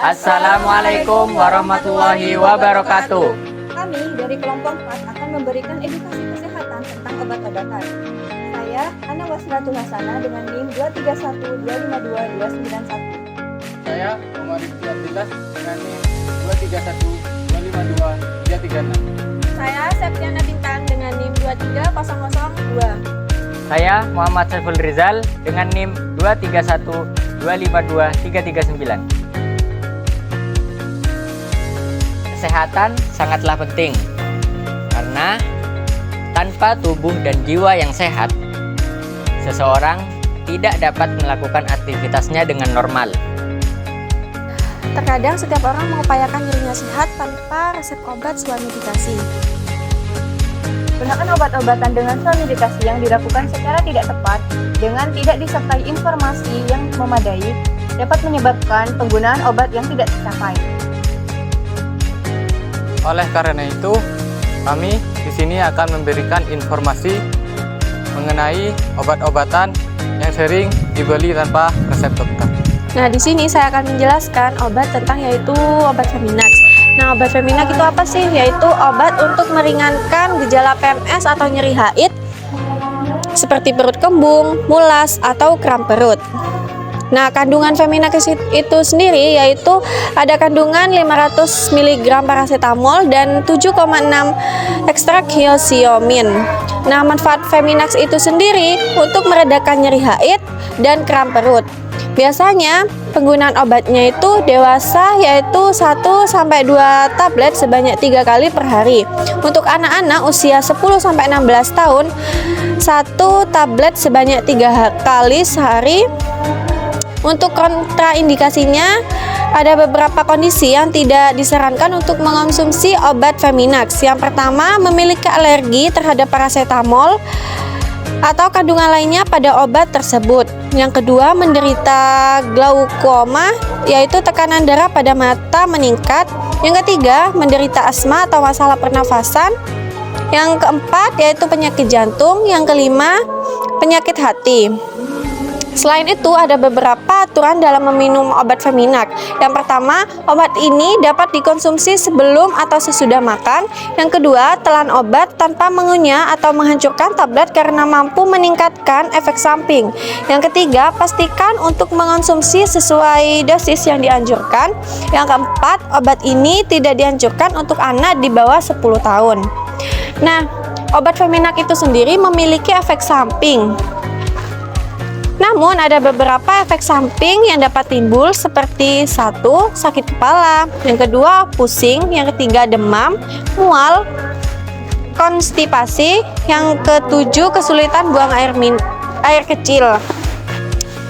Assalamualaikum warahmatullahi wabarakatuh. Kami dari kelompok 4 akan memberikan edukasi kesehatan tentang obat-obatan. Saya Ana Wasratul Hasana dengan NIM 2312529291. Saya Muhammad Rizky Abdillah dengan NIM 2312523336. Saya Septiana Bintang dengan NIM 23002. Saya Muhammad Saiful Rizal dengan NIM 2312523339. Kesehatan sangatlah penting karena tanpa tubuh dan jiwa yang sehat, seseorang tidak dapat melakukan aktivitasnya dengan normal. Terkadang setiap orang mengupayakan dirinya sehat tanpa resep obat sesuai medikasi. Gunakan obat-obatan dengan sesuai medikasi yang dilakukan secara tidak tepat dengan tidak disertai informasi yang memadai dapat menyebabkan penggunaan obat yang tidak tercapai. Oleh karena itu, kami di sini akan memberikan informasi mengenai obat-obatan yang sering dibeli tanpa resep dokter. Nah, di sini saya akan menjelaskan obat yaitu obat Feminax. Nah, obat Feminax itu apa sih? Yaitu obat untuk meringankan gejala PMS atau nyeri haid seperti perut kembung, mulas, atau kram perut. Nah, kandungan Feminax itu sendiri yaitu ada kandungan 500 mg paracetamol dan 7,6 ekstrak hyoscyamin. Nah, manfaat Feminax itu sendiri untuk meredakan nyeri haid dan kram perut. Biasanya penggunaan obatnya itu dewasa yaitu 1-2 tablet sebanyak 3 kali per hari. Untuk anak-anak usia 10-16 tahun, 1 tablet sebanyak 3 kali sehari. Untuk kontraindikasinya, ada beberapa kondisi yang tidak disarankan untuk mengonsumsi obat Feminax. Yang pertama, memiliki alergi terhadap paracetamol atau kandungan lainnya pada obat tersebut. Yang kedua, menderita glaukoma, yaitu tekanan darah pada mata meningkat. Yang ketiga, menderita asma atau masalah pernafasan. Yang keempat, yaitu penyakit jantung. Yang kelima, penyakit hati. Selain itu, ada beberapa aturan dalam meminum obat Feminax. Yang pertama, obat ini dapat dikonsumsi sebelum atau sesudah makan. Yang kedua, telan obat tanpa mengunyah atau menghancurkan tablet karena mampu meningkatkan efek samping. Yang ketiga, pastikan untuk mengonsumsi sesuai dosis yang dianjurkan. Yang keempat, obat ini tidak dianjurkan untuk anak di bawah 10 tahun. Nah, obat Feminax itu sendiri memiliki efek samping. Namun ada beberapa efek samping yang dapat timbul seperti 1. Sakit kepala, yang kedua pusing, yang ketiga demam, mual, konstipasi, yang ketujuh kesulitan buang air kecil.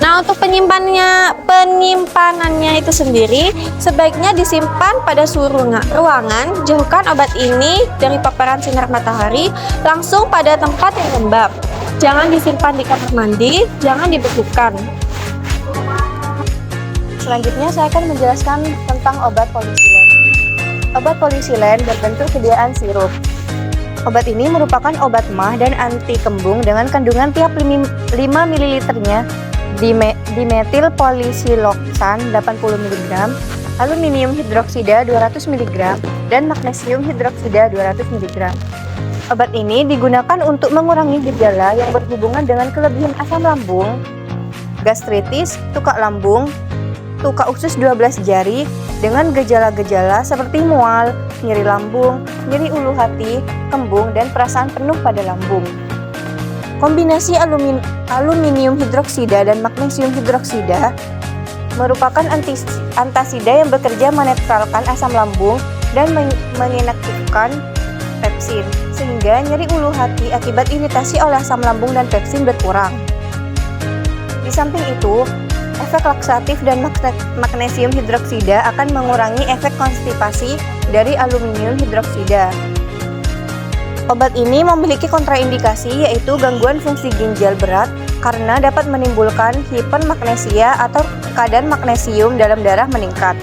Nah, untuk penyimpanannya itu sendiri sebaiknya disimpan pada suhu ruangan. Jauhkan obat ini dari paparan sinar matahari, langsung pada tempat yang lembab. Jangan disimpan di kamar mandi, jangan dibekukan. Selanjutnya saya akan menjelaskan tentang obat polisilen. Obat polisilen berbentuk sediaan sirup. Obat ini merupakan obat mah dan anti kembung dengan kandungan tiap 5 ml-nya dimetil polisiloksan 80 mg, aluminium hidroksida 200 mg, dan magnesium hidroksida 200 mg. Obat ini digunakan untuk mengurangi gejala yang berhubungan dengan kelebihan asam lambung, gastritis, tukak lambung, tukak usus 12 jari, dengan gejala-gejala seperti mual, nyeri lambung, nyeri ulu hati, kembung, dan perasaan penuh pada lambung. Kombinasi aluminium hidroksida dan magnesium hidroksida merupakan antasida yang bekerja menetralkan asam lambung dan menginaktifkan pepsin, sehingga nyeri ulu hati akibat iritasi oleh asam lambung dan pepsin berkurang. Di samping itu, efek laksatif dan magnesium hidroksida akan mengurangi efek konstipasi dari aluminium hidroksida. Obat ini memiliki kontraindikasi, yaitu gangguan fungsi ginjal berat karena dapat menimbulkan hipermagnesia atau kadar magnesium dalam darah meningkat.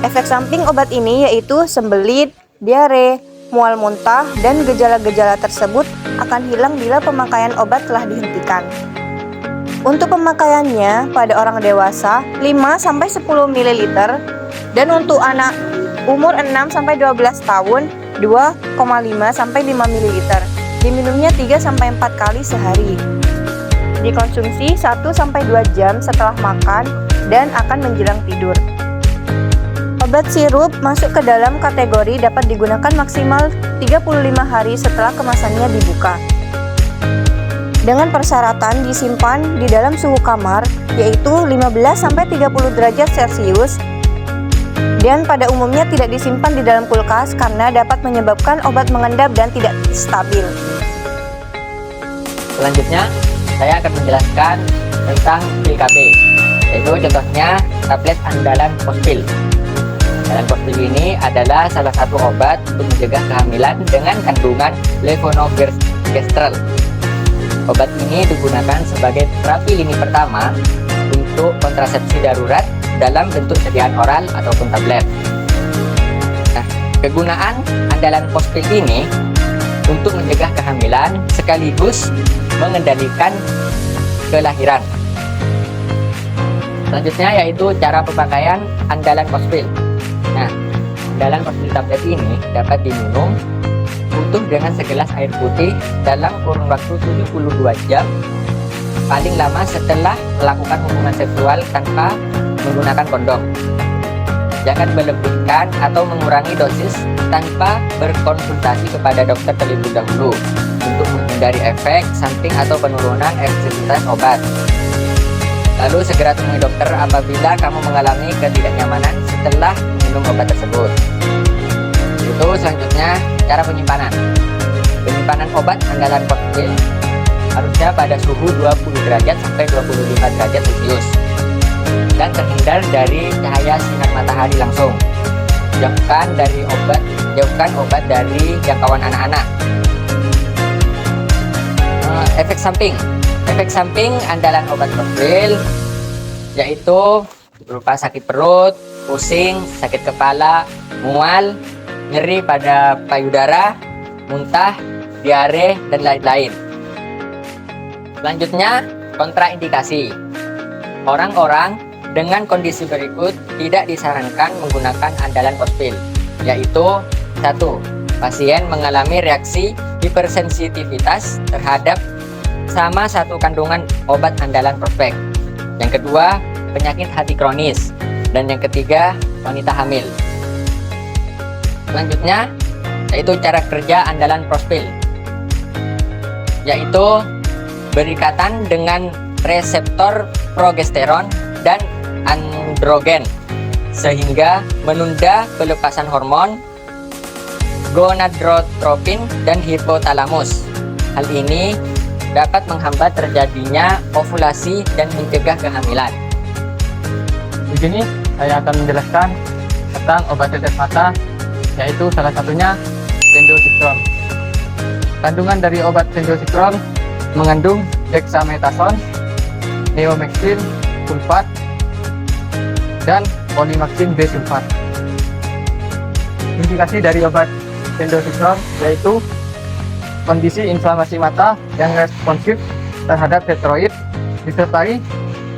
Efek samping obat ini yaitu sembelit, diare, mual muntah, dan gejala-gejala tersebut akan hilang bila pemakaian obat telah dihentikan. Untuk pemakaiannya pada orang dewasa 5-10 ml dan untuk anak umur 6-12 tahun 2,5-5 ml. Diminumnya 3-4 kali sehari. Dikonsumsi 1-2 jam setelah makan dan akan menjelang tidur. Obat sirup masuk ke dalam kategori dapat digunakan maksimal 35 hari setelah kemasannya dibuka. Dengan persyaratan disimpan di dalam suhu kamar yaitu 15-30 derajat Celcius dan pada umumnya tidak disimpan di dalam kulkas karena dapat menyebabkan obat mengendap dan tidak stabil. Selanjutnya, saya akan menjelaskan tentang pil KB, yaitu contohnya tablet andalan Pospil. Andalan Pospil ini adalah salah satu obat untuk mencegah kehamilan dengan kandungan levonorgestrel. Obat ini digunakan sebagai terapi lini pertama untuk kontrasepsi darurat dalam bentuk sediaan oral ataupun tablet. Nah, kegunaan andalan Pospil ini untuk mencegah kehamilan sekaligus mengendalikan kelahiran. Selanjutnya yaitu cara pemakaian andalan Pospil. Nah, andalan Pospil tablet ini dapat diminum utuh dengan segelas air putih dalam kurun waktu 72 jam paling lama setelah melakukan hubungan seksual tanpa menggunakan kondom. Jangan melebihkan atau mengurangi dosis tanpa berkonsultasi kepada dokter terlebih dahulu untuk menghindari efek samping atau penurunan efektivitas obat. Lalu segera temui dokter apabila kamu mengalami ketidaknyamanan setelah minum obat tersebut. Itu selanjutnya cara penyimpanan. Penyimpanan obat andalan Pospil harusnya pada suhu 20 derajat sampai 25 derajat Celcius dan terhindar dari cahaya sinar matahari langsung. Jauhkan obat dari jangkauan anak-anak. Efek samping andalan obat Pospil yaitu berupa sakit perut, pusing, sakit kepala, mual, nyeri pada payudara, muntah, diare, dan lain-lain. Selanjutnya, kontraindikasi. Orang-orang dengan kondisi berikut tidak disarankan menggunakan andalan Pospil, yaitu 1. Pasien mengalami reaksi hipersensitivitas terhadap sama satu kandungan obat andalan prospek. Yang kedua, penyakit hati kronis. Dan yang ketiga, wanita hamil. Selanjutnya, yaitu cara kerja andalan Pospil, yaitu berikatan dengan reseptor progesteron dan androgen sehingga menunda pelepasan hormon gonadotropin dan hipotalamus. Hal ini dapat menghambat terjadinya ovulasi dan mencegah kehamilan. Di sini saya akan menjelaskan tentang obat tetes mata, yaitu salah satunya Sendocyclone. Kandungan dari obat Sendocyclone mengandung dexamethasone, neomycin sulfat, dan polimaksin B sulfat. Indikasi dari obat Sendocyclone yaitu kondisi inflamasi mata yang responsif terhadap steroid disertai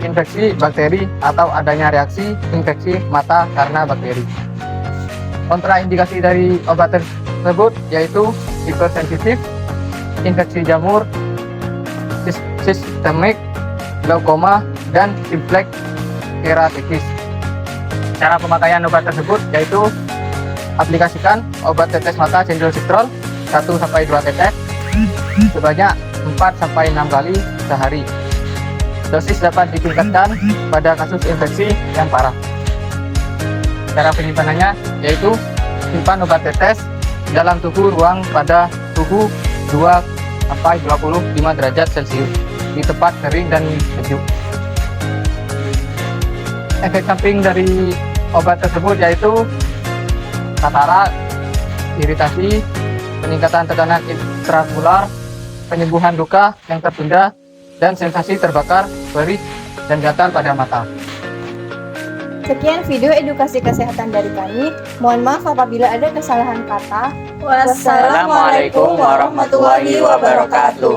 infeksi bakteri atau adanya reaksi infeksi mata karena bakteri. Kontraindikasi dari obat tersebut yaitu hipersensitif, infeksi jamur, sistemik, glaukoma, dan simplex keratitis. Cara pemakaian obat tersebut yaitu aplikasikan obat tetes mata Sendocyclone 1-2 tetes sebanyak 4-6 kali sehari. Dosis dapat ditingkatkan pada kasus infeksi yang parah. Cara penyimpanannya yaitu simpan obat tetes dalam suhu ruang pada suhu 2-25 derajat Celcius di tempat kering dan sejuk. Efek samping dari obat tersebut yaitu katarak, iritasi, peningkatan tekanan intraokular, penyembuhan luka yang tertunda, dan sensasi terbakar, perih, dan gatal pada mata. Sekian video edukasi kesehatan dari kami. Mohon maaf apabila ada kesalahan kata. Wassalamualaikum warahmatullahi wabarakatuh.